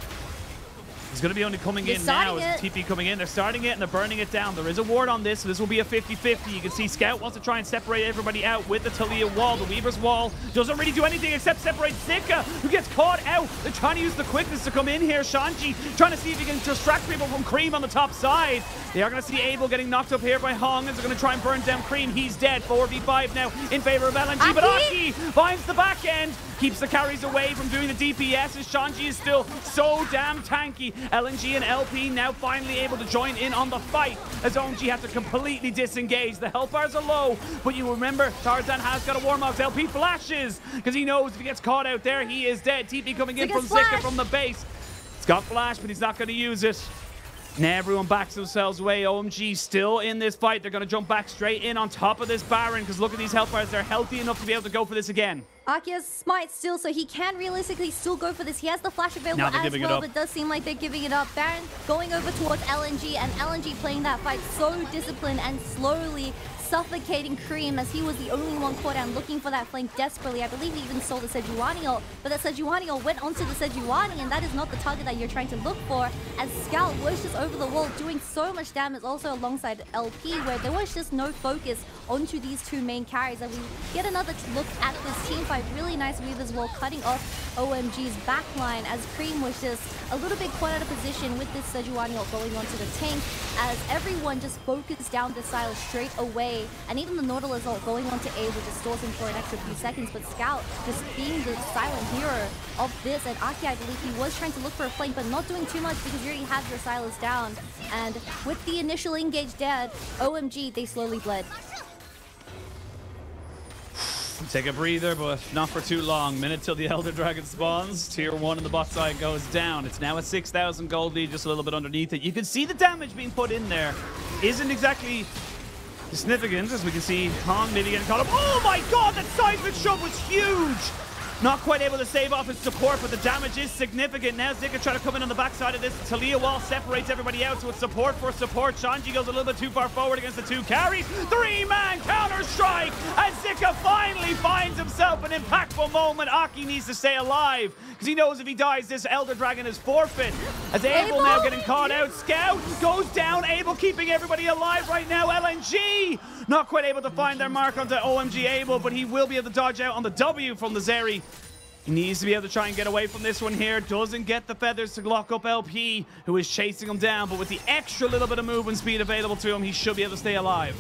He's going to be only coming in now as TP coming in. They're starting it and they're burning it down. There is a ward on this, so this will be a 50-50. You can see Scout wants to try and separate everybody out with the Taliyah wall. The Weaver's wall doesn't really do anything except separate Zika, who gets caught out. They're trying to use the quickness to come in here. Shanji trying to see if he can distract people from Creme on the top side. They are going to see Abel getting knocked up here by Hong, and they're going to try and burn down Creme. He's dead. 4v5 now in favor of LNG, but Aki finds the back end, keeps the carries away from doing the DPS, and Shanji is still so damn tanky. LNG and LP now finally able to join in on the fight, as OMG have to completely disengage. The health bars are low, but you remember Tarzan has got a Warmogs. LP flashes because he knows if he gets caught out there, he is dead. TP coming in from Zika from the base. It's got flash, but he's not going to use it. Now everyone backs themselves away. OMG still in this fight. They're going to jump back straight in on top of this Baron because look at these health bars. They're healthy enough to be able to go for this again. Aki has smite still, so he can realistically still go for this. He has the flash available as well, but it does seem like they're giving it up. Baron going over towards LNG, and LNG playing that fight so disciplined and slowly suffocating Creme as he was the only one caught and looking for that flank desperately. I believe he even stole the Sejuani ult, but the Sejuani ult went onto the Sejuani, and that is not the target that you're trying to look for, as Scout was just over the wall doing so much damage, also alongside LP, where there was just no focus onto these two main carries. And we get another look at this team fight. Really nice weave as well, cutting off OMG's backline as Creme was just a little bit caught out of position with this Sejuani ult going onto the tank, as everyone just focused down the Sylas straight away. And even the Nautilus ult going on to Abel just stores him for an extra few seconds, but Scout just being the silent hero of this. And Aki, I believe he was trying to look for a flank, but not doing too much because you already have your Sylas down. And with the initial engage dead, OMG, they slowly bled. Take a breather, but not for too long. Minute till the Elder Dragon spawns. Tier 1 on the bot side goes down. It's now a 6,000 gold lead, just a little bit underneath it. You can see the damage being put in there isn't exactly significant, as we can see Kong maybe getting caught up. Oh my god, that seismic shove was huge! Not quite able to save off his support, but the damage is significant. Now Zika trying to come in on the backside of this. Taliyah wall separates everybody out, so it's support for support. Shanji goes a little bit too far forward against the two carries. Three-man counter-strike, and Zika finally finds himself an impactful moment. Aki needs to stay alive, because he knows if he dies, this Elder Dragon is forfeit. As Abel now getting caught out. Scout goes down. Abel keeping everybody alive right now. LNG not quite able to find their mark onto OMG Abel, but he will be able to dodge out on the W from the Zeri. He needs to be able to try and get away from this one here. Doesn't get the feathers to lock up LP, who is chasing him down, but with the extra little bit of movement speed available to him, he should be able to stay alive.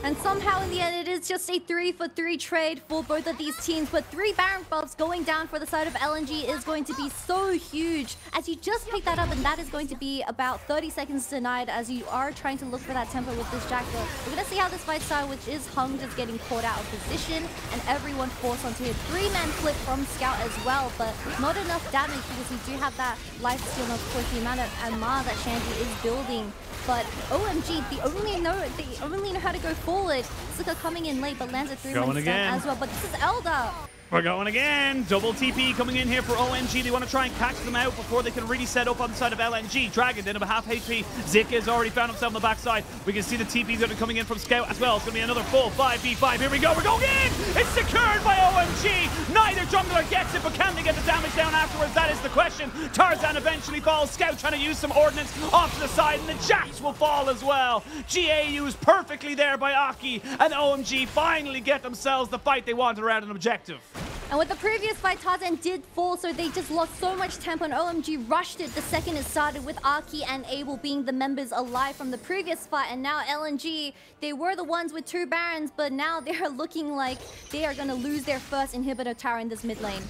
And somehow in the end, it is just a 3-for-3 trade for both of these teams. But 3 Baron buffs going down for the side of LNG is going to be so huge. As you just pick that up, and that is going to be about 30 seconds denied as you are trying to look for that tempo with this Jackal. We're going to see how this fight starts, which is Hung just getting caught out of position and everyone forced onto him. 3-man flip from Scout as well, but not enough damage because we do have that life steal, of course, the amount of Amar that Shanji is building. But OMG, they only know how to go forward. Zika coming in late, but lands a 3-man stun as well. But this is Elder. We're going again. Double TP coming in here for OMG. They want to try and catch them out before they can really set up on the side of LNG. Dragon down about half HP. Zika has already found himself on the backside. We can see the TP's going to be coming in from Scout as well. It's going to be another full 5v5. Here we go. We're going in. It's secured by OMG. Neither jungler gets it, but can they get the damage down afterwards? That is the question. Tarzan eventually falls. Scout trying to use some ordnance off to the side, and the Jax will fall as well. GA used perfectly there by Aki, and OMG finally get themselves the fight they wanted around an objective. And with the previous fight, Tarzan did fall, so they just lost so much tempo, and OMG rushed it the second it started, with Aki and Abel being the members alive from the previous fight. And now LNG, they were the ones with 2 Barons, but now they're looking like they are going to lose their first inhibitor tower in this mid lane.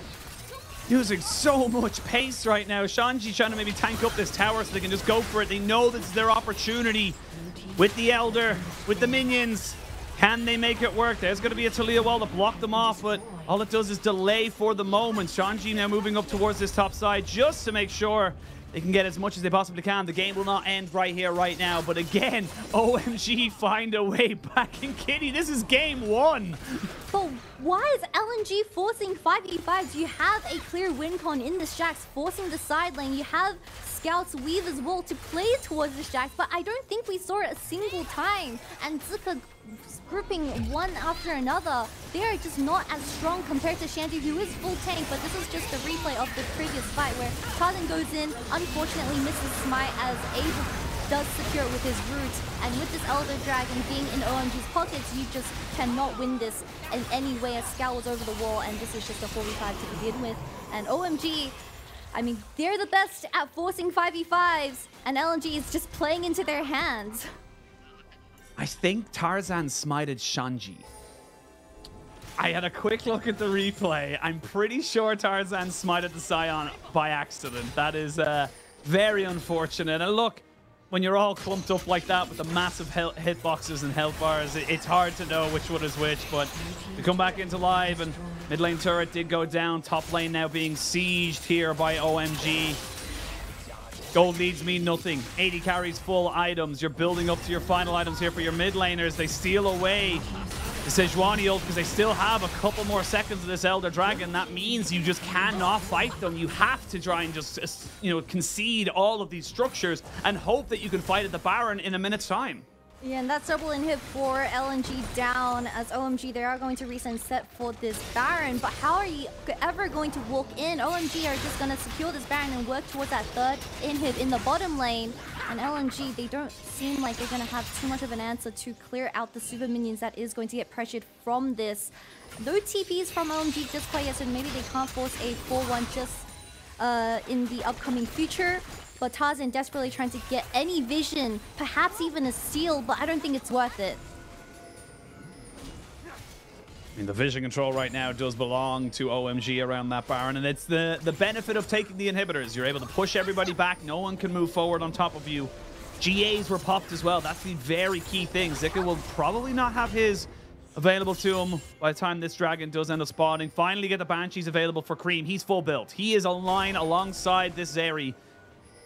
Using so much pace right now. Shanji trying to maybe tank up this tower so they can just go for it. They know this is their opportunity with the Elder, with the minions. Can they make it work? There's going to be a Taliyah wall to block them off, but all it does is delay for the moment. Shanji now moving up towards this top side just to make sure they can get as much as they possibly can. The game will not end right here, right now. But again, OMG find a way back in Kitty. This is game 1. But why is LNG forcing 5v5s? You have a clear win con in the Jax, forcing the side lane. You have Scout's weave as well to play towards the Jax, but I don't think we saw it a single time. And Zika grouping one after another. They are just not as strong compared to Shanji, who is full tank, but this is just a replay of the previous fight where Tarzan goes in, unfortunately misses smite as Abel does secure it with his roots. And with this Elder Dragon being in OMG's pockets, you just cannot win this in any way, as Scout was over the wall, and this is just a 4v5 to begin with. And OMG, I mean, they're the best at forcing 5v5s, and LNG is just playing into their hands. I think Tarzan smited Shanji. I had a quick look at the replay. I'm pretty sure Tarzan smited the Sion by accident. That is very unfortunate. And look, when you're all clumped up like that with the massive hitboxes and health bars, it's hard to know which one is which. But to come back into live, and mid lane turret did go down. Top lane now being sieged here by OMG. Gold leads mean nothing. 80 carries full items. You're building up to your final items here for your mid laners. They steal away the Sejuani ult because they still have a couple more seconds of this Elder Dragon. That means you just cannot fight them. You have to try and just, you know, concede all of these structures and hope that you can fight at the Baron in a minute's time. Yeah, and that's double inhib for LNG down as OMG. They are going to reset and set for this Baron, but how are you ever going to walk in? OMG are just going to secure this Baron and work towards that third inhib in the bottom lane. And LNG, they don't seem like they're going to have too much of an answer to clear out the super minions that is going to get pressured from this. No TPs from OMG just quite yet, so maybe they can't force a 4-1 just in the upcoming future. But Tarzan desperately trying to get any vision, perhaps even a steal, but I don't think it's worth it. I mean, the vision control right now does belong to OMG around that Baron, and it's the benefit of taking the inhibitors. You're able to push everybody back. No one can move forward on top of you. GAs were popped as well. That's the very key thing. Zika will probably not have his available to him by the time this dragon does end up spawning. Finally get the Banshees available for Creme. He's full built. He is aligned alongside this Zeri.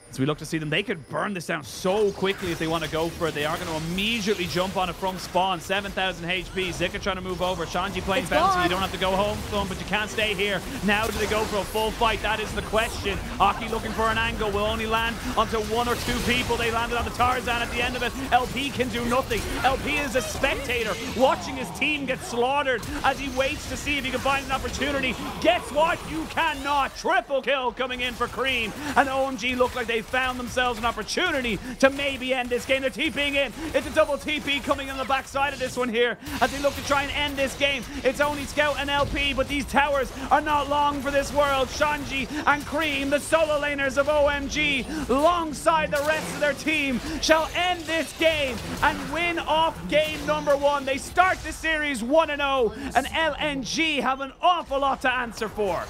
As we look to see them, they could burn this down so quickly if they want to go for it. They are going to immediately jump on it from spawn. 7,000 HP. Zika trying to move over. Shanji playing bouncy. You don't have to go home to them, but you can't stay here. Now do they go for a full fight? That is the question. Aki looking for an angle. Will only land onto one or two people. They landed on the Tarzan at the end of it. LP can do nothing. LP is a spectator watching his team get slaughtered as he waits to see if he can find an opportunity. Guess what? You cannot. Triple kill coming in for Creme. And OMG look like they found themselves an opportunity to maybe end this game. They're TPing in. It's a double TP coming on the backside of this one here as they look to try and end this game. It's only Scout and LP, but these towers are not long for this world. Shanji and Creme, the solo laners of OMG, alongside the rest of their team, shall end this game and win off game number 1. They start the series 1-0, and LNG have an awful lot to answer for.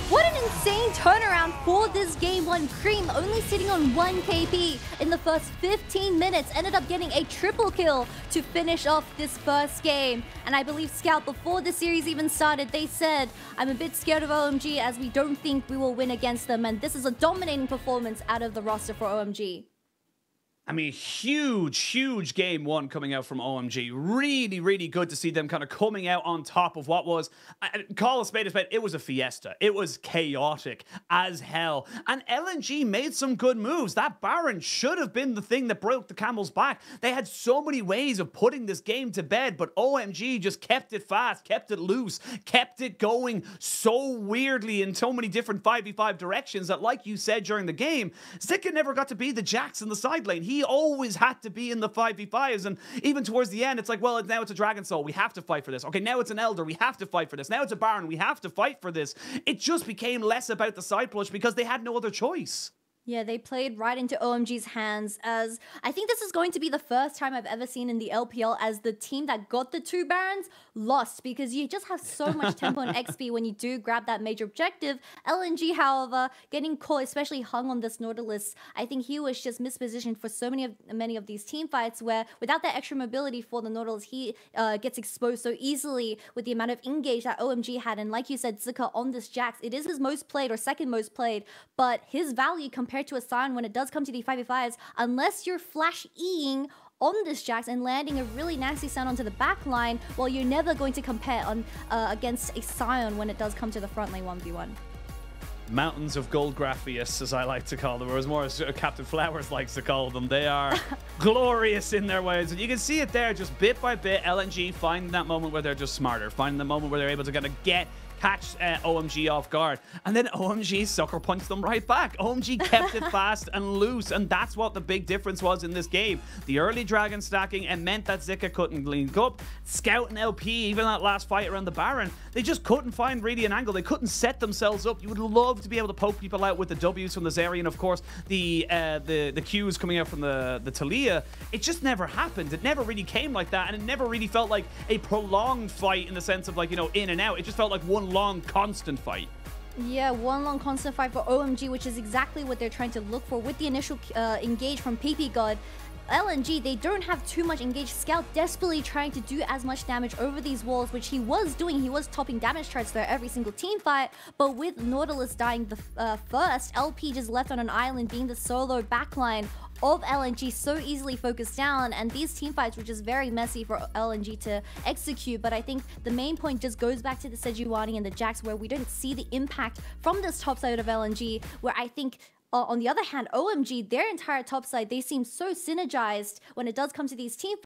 What an insane turnaround for this game 1. Creme only sitting on 1 KP in the first 15 minutes. Ended up getting a triple kill to finish off this first game. And I believe Scout, before the series even started, they said, I'm a bit scared of OMG as we don't think we will win against them. And this is a dominating performance out of the roster for OMG. I mean, huge game 1 coming out from OMG. Really good to see them kind of coming out on top of what was, call a spade, it was a fiesta. It was chaotic as hell. And LNG made some good moves. That Baron should have been the thing that broke the camel's back. They had so many ways of putting this game to bed, but OMG just kept it fast, kept it loose, kept it going so weirdly in so many different 5v5 directions that, like you said during the game, Zika never got to be the Jax in the side lane. He always had to be in the 5v5s, and even towards the end, it's like, well, now it's a Dragon Soul. We have to fight for this. Okay, now it's an Elder. We have to fight for this. Now it's a Baron. We have to fight for this. It just became less about the side push because they had no other choice. Yeah, they played right into OMG's hands, as I think this is going to be the first time I've ever seen in the LPL as the team that got the 2 Barons lost, because you just have so much tempo and XP when you do grab that major objective. LNG, however, getting caught, especially hung on this Nautilus, I think he was just mispositioned for so many of these team fights where without that extra mobility for the Nautilus, he gets exposed so easily with the amount of engage that OMG had. And like you said, Zika on this Jax, it is his most played or second most played, but his value compared to a Sion when it does come to the 5v5s, unless you're flash E-ing on this Jax and landing a really nasty stun onto the back line, well, you're never going to compare on against a Sion when it does come to the front lane 1v1. Mountains of gold Graphius, as I like to call them, or as more as Captain Flowers likes to call them. They are glorious in their ways. And you can see it there, just bit by bit, LNG finding that moment where they're just smarter, finding the moment where they're able to kind of catch OMG off guard, and then OMG sucker punched them right back. OMG kept it fast and loose, and that's what the big difference was in this game. The early dragon stacking, and meant that Zika couldn't link up. Scout and LP, even that last fight around the Baron, they just couldn't find really an angle. They couldn't set themselves up. You would love to be able to poke people out with the W's from the Zeri, and of course the Qs coming out from the Taliyah. It just never happened. It never really came like that, and it never really felt like a prolonged fight in the sense of, like, you know, in and out. It just felt like one long constant fight. Yeah, one long constant fight for OMG, which is exactly what they're trying to look for with the initial engage from Ppgod. LNG, they don't have too much engaged. Scout desperately trying to do as much damage over these walls, which he was doing. He was topping damage charts there every single team fight, but with Nautilus dying the first, LP just left on an island being the solo backline of LNG, so easily focused down, and these team fights were just very messy for LNG to execute. But I think the main point just goes back to the Sejuani and the Jax, where we don't see the impact from this top side of LNG, where I think on the other hand, OMG, their entire top side, they seem so synergized when it does come to these team